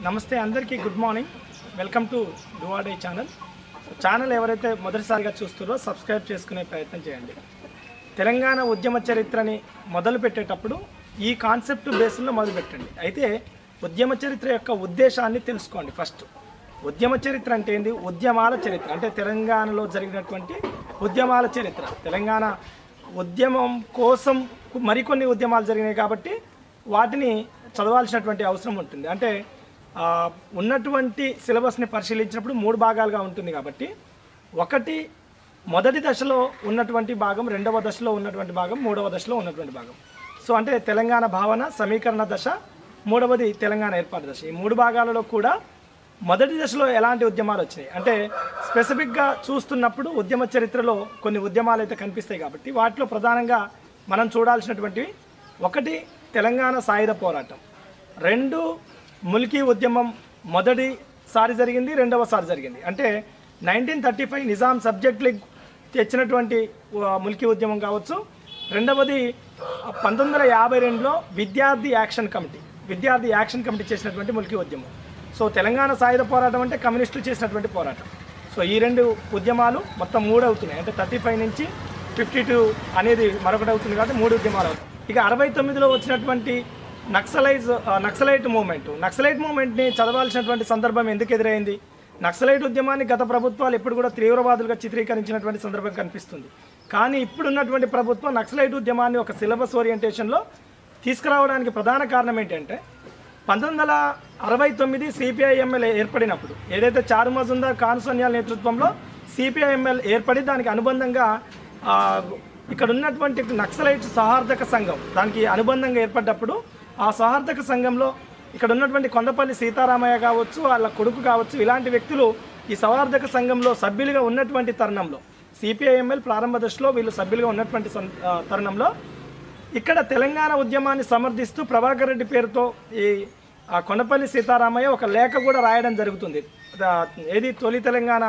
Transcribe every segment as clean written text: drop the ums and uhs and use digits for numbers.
నమస్తే అందరికీ good morning. Welcome to డువాడే ఛానల్. ఎవరైతే మొదటిసారిగా చూస్తున్నారో సబ్స్క్రైబ్ చేసుకునే ప్రయత్నం చేయండి. తెలంగాణ ఉద్యమ చరిత్రని మొదలు పెట్టేటప్పుడు ఈ కాన్సెప్ట్ బేస్లో మొదలు పెట్టండి. అయితే ఉద్యమ చరిత్ర యొక్క ఉద్దేశాన్ని తెలుసుకోండి. ఫస్ట్ ఉద్యమ చరిత్ర అంటే ఏంది? ఉద్యమాల చరిత్ర అంటే తెలంగాణలో జరిగినటువంటి ఉద్యమాల చరిత్ర. తెలంగాణ ఉద్యమం కోసం మరికొన్ని ఉద్యమాలు జరిగినాయి కాబట్టి వాటిని చదవాల్సినటువంటి అవసరం ఉంటుంది. అంటే ఉన్నటువంటి సిలబస్ని పరిశీలించినప్పుడు 3 భాగాలుగా ఉంటుంది కాబట్టి ఒకటి మొదటి దశలో ఉన్నటువంటి భాగం, రెండవ దశలో ఉన్నటువంటి భాగం, మూడవ దశలో ఉన్నటువంటి భాగం. సో అంటే తెలంగాణ భావన సమీకరణ దశ, మూడవది తెలంగాణ ఏర్పాటు దశ. ఈ 3 భాగాలలో కూడా మొదటి దశలో ఎలాంటి ఉద్యమాలు వచ్చినాయి అంటే స్పెసిఫిక్గా చూస్తున్నప్పుడు ఉద్యమ చరిత్రలో కొన్ని ఉద్యమాలు అయితే కనిపిస్తాయి కాబట్టి వాటిలో ప్రధానంగా మనం చూడాల్సినటువంటివి ఒకటి తెలంగాణ సాయుధ పోరాటం, 2 ముల్కీ ఉద్యమం మొదటిసారి జరిగింది, రెండవసారి జరిగింది. అంటే 1935 నిజాం సబ్జెక్ట్ లీగ్ తెచ్చినటువంటి ముల్కీ ఉద్యమం కావచ్చు. రెండవది 1952లో విద్యార్థి యాక్షన్ కమిటీ చేసినటువంటి ముల్కీ ఉద్యమం. సో తెలంగాణ సాయుధ పోరాటం అంటే కమ్యూనిస్టులు చేసినటువంటి పోరాటం. సో ఈ 2 ఉద్యమాలు మొత్తం 3 అవుతున్నాయి. అంటే 35 నుంచి 52 అనేది మరొకటి అవుతుంది కాబట్టి 3 ఉద్యమాలు అవుతాయి. ఇక 69లో వచ్చినటువంటి నక్సలైట్ మూమెంట్ని చదవాల్సినటువంటి సందర్భం ఎందుకు ఎదురైంది? నక్సలైట్ ఉద్యమాన్ని గత ప్రభుత్వాలు ఎప్పుడు కూడా తీవ్రవాదులుగా చిత్రీకరించినటువంటి సందర్భం కనిపిస్తుంది. కానీ ఇప్పుడున్నటువంటి ప్రభుత్వం నక్సలైట్ ఉద్యమాన్ని ఒక సిలబస్ ఓరియంటేషన్లో తీసుకురావడానికి ప్రధాన కారణం ఏంటంటే 1969 సిపిఐఎంఎల్ ఏర్పడినప్పుడు ఏదైతే చారు మజుందార్, ఖాన్ సోనియాల నేతృత్వంలో సిపిఐఎంఎల్ ఏర్పడి దానికి అనుబంధంగా ఇక్కడ ఉన్నటువంటి నక్సలైట్ సౌహార్దక సంఘం దానికి అనుబంధంగా ఏర్పడ్డప్పుడు ఆ సౌహార్దక సంఘంలో ఇక్కడ ఉన్నటువంటి కొండపల్లి సీతారామయ్య కావచ్చు, వాళ్ళ కొడుకు కావచ్చు, ఇలాంటి వ్యక్తులు ఈ సౌహార్దక సంఘంలో సభ్యులుగా ఉన్నటువంటి తరుణంలో సిపిఐఎంఎల్ ప్రారంభ దశలో వీళ్ళు సభ్యులుగా ఉన్నటువంటి తరుణంలో ఇక్కడ తెలంగాణ ఉద్యమాన్ని సమర్థిస్తూ ప్రభాకర్ రెడ్డి పేరుతో ఈ కొండపల్లి సీతారామయ్య ఒక లేఖ కూడా రాయడం జరుగుతుంది. ఏది తొలి తెలంగాణ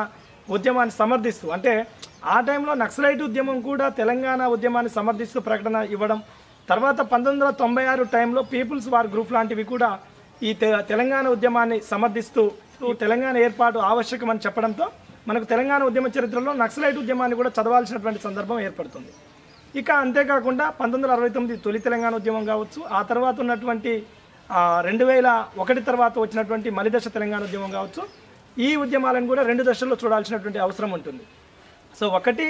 ఉద్యమాన్ని సమర్థిస్తూ. అంటే ఆ టైంలో నక్సలైట్ ఉద్యమం కూడా తెలంగాణ ఉద్యమాన్ని సమర్థిస్తూ ప్రకటన ఇవ్వడం. తర్వాత 1996 టైంలో పీపుల్స్ వార్ గ్రూప్ లాంటివి కూడా ఈ తెలంగాణ ఉద్యమాన్ని సమర్థిస్తూ తెలంగాణ ఏర్పాటు ఆవశ్యకమని చెప్పడంతో మనకు తెలంగాణ ఉద్యమ చరిత్రలో నక్సలైట్ ఉద్యమాన్ని కూడా చదవాల్సినటువంటి సందర్భం ఏర్పడుతుంది. ఇక అంతేకాకుండా 1969 తొలి తెలంగాణ ఉద్యమం కావచ్చు, ఆ తర్వాత ఉన్నటువంటి 2001 తర్వాత వచ్చినటువంటి మలిదశ తెలంగాణ ఉద్యమం కావచ్చు, ఈ ఉద్యమాలను కూడా 2 దశల్లో చూడాల్సినటువంటి అవసరం ఉంటుంది. సో ఒకటి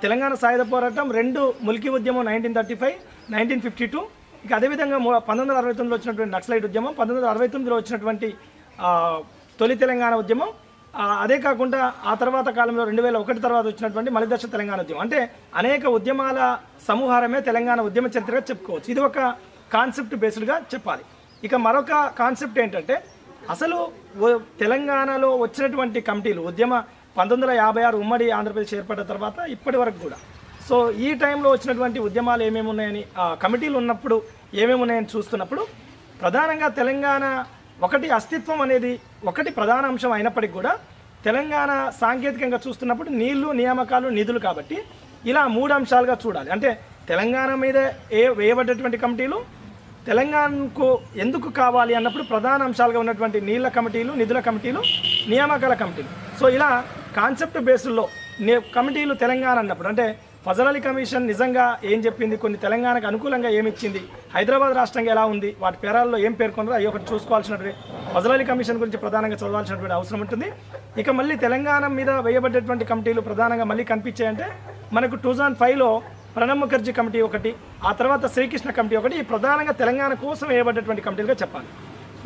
తెలంగాణ సాయుధ పోరాటం, 2 ముల్కీ ఉద్యమం 1935, 1952. ఇక అదేవిధంగా 1969లో వచ్చినటువంటి నక్సలైట్ ఉద్యమం, 1969లో వచ్చినటువంటి తొలి తెలంగాణ ఉద్యమం, అదే కాకుండా ఆ తర్వాత కాలంలో 2001 తర్వాత వచ్చినటువంటి మలిదశ తెలంగాణ ఉద్యమం. అంటే అనేక ఉద్యమాల సమూహారమే తెలంగాణ ఉద్యమ చరిత్రగా చెప్పుకోవచ్చు. ఇది ఒక కాన్సెప్ట్ బేస్డ్గా చెప్పాలి. ఇక మరొక కాన్సెప్ట్ ఏంటంటే అసలు తెలంగాణలో వచ్చినటువంటి కమిటీలు 1956 ఉమ్మడి ఆంధ్రప్రదేశ్ ఏర్పడిన తర్వాత ఇప్పటి వరకు కూడా సో ఈ టైంలో వచ్చినటువంటి ఉద్యమాలు ఏమేమి ఉన్నాయని, కమిటీలు ఉన్నప్పుడు ఏమేమి ఉన్నాయని చూస్తున్నప్పుడు ప్రధానంగా తెలంగాణ ఒకటి అస్తిత్వం అనేది ఒకటి ప్రధాన అంశం అయినప్పటికీ కూడా తెలంగాణ సాంకేతికంగా చూస్తున్నప్పుడు నీళ్లు, నియామకాలు, నిధులు కాబట్టి ఇలా 3 అంశాలుగా చూడాలి. అంటే తెలంగాణ మీద వేయబడ్డటువంటి కమిటీలు తెలంగాణకు ఎందుకు కావాలి అన్నప్పుడు ప్రధాన అంశాలుగా ఉన్నటువంటి నీళ్ల కమిటీలు, నిధుల కమిటీలు, నియామకాల కమిటీలు. సో ఇలా కాన్సెప్ట్ బేస్లో కమిటీలు తెలంగాణ అన్నప్పుడు అంటే ఫజల్ అలీ కమిషన్ నిజంగా ఏం చెప్పింది, కొన్ని తెలంగాణకు అనుకూలంగా ఏమిచ్చింది, హైదరాబాద్ రాష్ట్రంగా ఎలా ఉంది, వాటి పేరాల్లో ఏం పేర్కొన్నారో అవి ఒకటి చూసుకోవాల్సినటువంటి ఫజల్ అలీ కమిషన్ గురించి ప్రధానంగా చదవాల్సినటువంటి అవసరం ఉంటుంది. ఇక మళ్ళీ తెలంగాణ మీద వేయబడ్డటువంటి కమిటీలు ప్రధానంగా మళ్ళీ కనిపించాయంటే మనకు 2005లో ప్రణబ్ ముఖర్జీ కమిటీ ఒకటి, ఆ తర్వాత శ్రీకృష్ణ కమిటీ ఒకటి, ప్రధానంగా తెలంగాణ కోసం వేయబడ్డటువంటి కమిటీలుగా చెప్పాలి.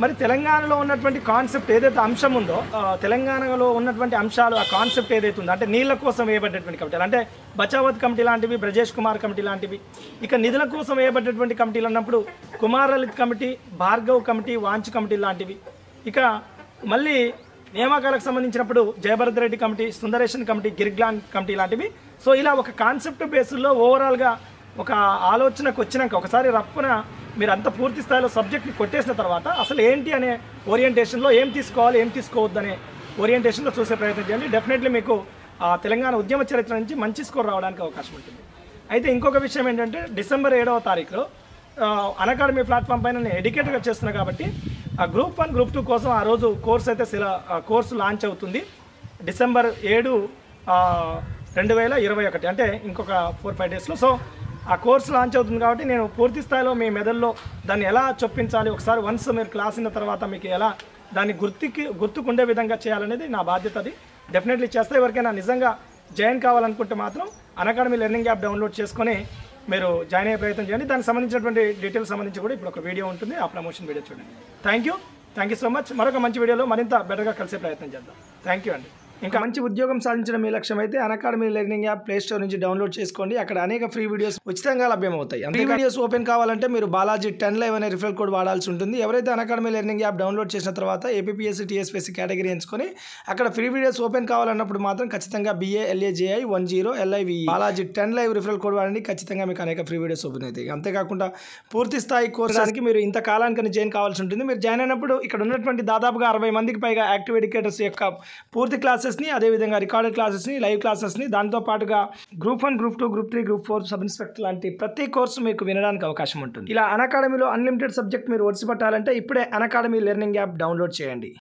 మరి తెలంగాణలో ఉన్నటువంటి కాన్సెప్ట్ ఏదైతే అంశం ఉందో, తెలంగాణలో ఉన్నటువంటి అంశాలు ఆ కాన్సెప్ట్ ఏదైతే ఉందో అంటే నీళ్ళ కోసం వేయబడ్డటువంటి కమిటీలు అంటే బచావత్ కమిటీ లాంటివి, బ్రజేష్ కుమార్ కమిటీ లాంటివి. ఇక నిధుల కోసం వేయబడ్డటువంటి కమిటీలు అన్నప్పుడు Kumar Lalit committee, Bhargava committee, Wanchoo committee లాంటివి. ఇక మళ్ళీ నియామకాలకు సంబంధించినప్పుడు Jayabharat Reddy committee, Sundaresan committee, Girglani committee లాంటివి. సో ఇలా ఒక కాన్సెప్ట్ బేస్లో ఓవరాల్గా ఒక ఆలోచనకు వచ్చినాక ఒకసారి రప్పున మీరు అంత పూర్తి స్థాయిలో సబ్జెక్ట్ని కొట్టేసిన తర్వాత అసలు ఏంటి అనే ఓరియంటేషన్లో ఏం తీసుకోవాలి, ఏం తీసుకోవద్దు అనే ఓరియంటేషన్లో చూసే ప్రయత్నం చేయండి. డెఫినెట్లీ మీకు తెలంగాణ ఉద్యమ చరిత్ర నుంచి మంచి స్కోర్ రావడానికి అవకాశం ఉంటుంది. అయితే ఇంకొక విషయం ఏంటంటే డిసెంబర్ 7వ తారీఖులో అన్అకాడమీ ప్లాట్ఫామ్ పైన నేను ఎడ్యుకేటర్గా చేస్తున్నా కాబట్టి ఆ గ్రూప్ 1 గ్రూప్ 2 కోసం ఆ రోజు కోర్సు లాంచ్ అవుతుంది డిసెంబర్ 7 2021 అంటే ఇంకొక 4-5 డేస్లో. సో ఆ కోర్సు లాంచ్ అవుతుంది కాబట్టి నేను పూర్తి స్థాయిలో మీ మెదడులో దాన్ని ఎలా చొప్పించాలి, ఒకసారి వన్స్ మీరు క్లాస్ అయిన తర్వాత మీకు ఎలా దాన్ని గుర్తుకుండే విధంగా చేయాలనేది నా బాధ్యత. అది డెఫినెట్లీ చేస్తే. ఎవరికైనా నిజంగా జాయిన్ కావాలనుకుంటే మాత్రం అన్అకాడమీ లెర్నింగ్ యాప్ డౌన్లోడ్ చేసుకొని మీరు జాయిన్ అయ్యే ప్రయత్నం చేయండి. దానికి సంబంధించినటువంటి డీటెయిల్స్ సంబంధించి కూడా ఇప్పుడు ఒక వీడియో ఉంటుంది, ఆ ప్రమోషన్ వీడియో చూడండి. Thank you so much. మరొక మంచి వీడియోలో మరింత బెటర్గా కలిసే ప్రయత్నం చేద్దాం. థ్యాంక్ యూ అండి. ఇంకా మంచి ఉద్యోగం సాధించడం మీ లక్ష్యం అయితే Unacademy learning app play store నుంచి డౌన్లోడ్ చేసుకోండి. అక్కడ అనేక ఫ్రీ వీడియోస్ ఉచితంగా లభ్యమవుతాయి. ఫ్రీ వీడియోస్ ఓపెన్ కావాలంటే మీరు బాలాజీ 10 Live అనే రిఫరల్ కోడ్ వాడాల్సి ఉంటుంది. ఎవరైతే అన్అకాడమీ లెర్నింగ్ యాప్ డౌన్లోడ్ చేసిన తర్వాత ఏపీఎస్సీ టీఎస్పీఎస్సీ కేటగిరీ ఎంచుకొని అక్కడ ఫ్రీ వీడియోస్ ఓపెన్ కావాలన్నప్పుడు మాత్రం ఖచ్చితంగా BALAJI 10 LIVE Balaji 10 Live referral code వాడండి. ఖచ్చితంగా మీకు అనేక ఫ్రీ వీడియోస్ ఓపెన్ అవుతాయి. అంతేకాకుండా పూర్తి స్థాయి కోర్సుకి మీరు ఇంత కాలానికి జాయిన్ కావాల్సి ఉంటుంది. మీరు జాయిన్ అయినప్పుడు ఇక్కడ ఉన్నటువంటి దాదాపుగా 60 మందికి పైగా యాక్టివ్ ఎడ్యుకేటర్స్ యొక్క పూర్తి క్లాసెస్ని, అదేవిధంగా రికార్డెడ్ క్లాసెస్ని, లైవ్ క్లాసెస్ని, దాంతో పాటుగా group 1 group 2 group 3 group 4 sub inspector లాంటి ప్రతి కోర్సు మీకు వినడానికి అవకాశం ఉంటుంది. ఇలా అన్అకాడమీలో అన్లిమిటెడ్ సబ్జెక్ట్ మీరు ఒడిసి పట్టాలంటే ఇప్పుడే అన్అకాడమీ లెర్నింగ్ యాప్ డౌన్లోడ్ చేయండి.